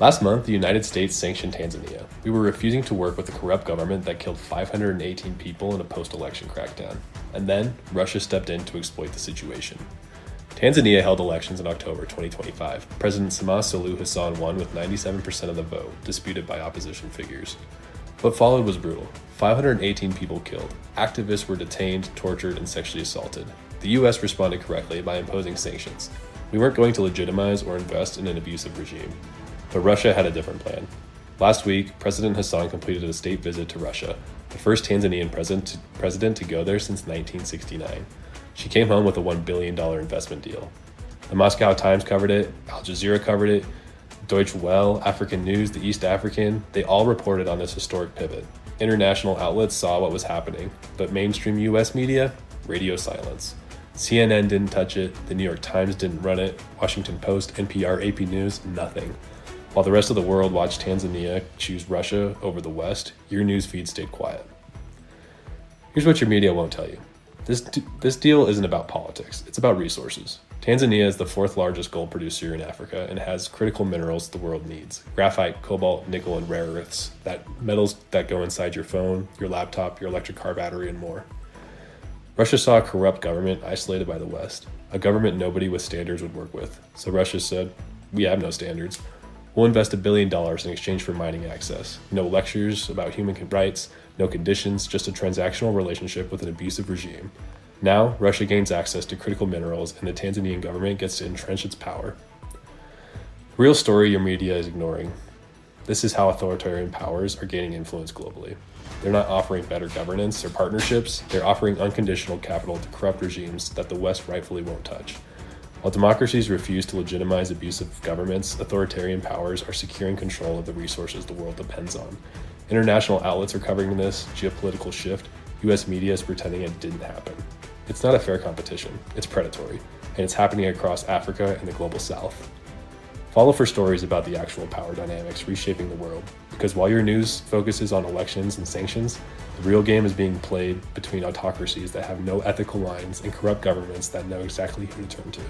Last month, the United States sanctioned Tanzania. We were refusing to work with a corrupt government that killed 518 people in a post-election crackdown. And then, Russia stepped in to exploit the situation. Tanzania held elections in October 2025. President Samia Suluhu Hassan won with 97% of the vote, disputed by opposition figures. What followed was brutal. 518 people killed. Activists were detained, tortured, and sexually assaulted. The US responded correctly by imposing sanctions. We weren't going to legitimize or invest in an abusive regime. But Russia had a different plan. Last week, President Hassan completed a state visit to Russia, the first Tanzanian president to go there since 1969. She came home with a $1 billion investment deal. The Moscow Times covered it, Al Jazeera covered it, Deutsche Welle, Africanews, the East African, they all reported on this historic pivot. International outlets saw what was happening, but mainstream US media, radio silence. CNN didn't touch it, the New York Times didn't run it, Washington Post, NPR, AP News, nothing. While the rest of the world watched Tanzania choose Russia over the West, your news feed stayed quiet. Here's what your media won't tell you. This deal isn't about politics, it's about resources. Tanzania is the fourth largest gold producer in Africa and has critical minerals the world needs. Graphite, cobalt, nickel, and rare earths, metals that go inside your phone, your laptop, your electric car battery, and more. Russia saw a corrupt government isolated by the West, a government nobody with standards would work with. So Russia said, we have no standards. We'll invest $1 billion in exchange for mining access. No lectures about human rights, no conditions, just a transactional relationship with an abusive regime. Now, Russia gains access to critical minerals and the Tanzanian government gets to entrench its power. The real story your media is ignoring. This is how authoritarian powers are gaining influence globally. They're not offering better governance or partnerships, they're offering unconditional capital to corrupt regimes that the West rightfully won't touch. While democracies refuse to legitimize abusive governments, authoritarian powers are securing control of the resources the world depends on. International outlets are covering this geopolitical shift. US media is pretending it didn't happen. It's not a fair competition, it's predatory, and it's happening across Africa and the global South. Follow for stories about the actual power dynamics reshaping the world, because while your news focuses on elections and sanctions, the real game is being played between autocracies that have no ethical lines and corrupt governments that know exactly who to turn to.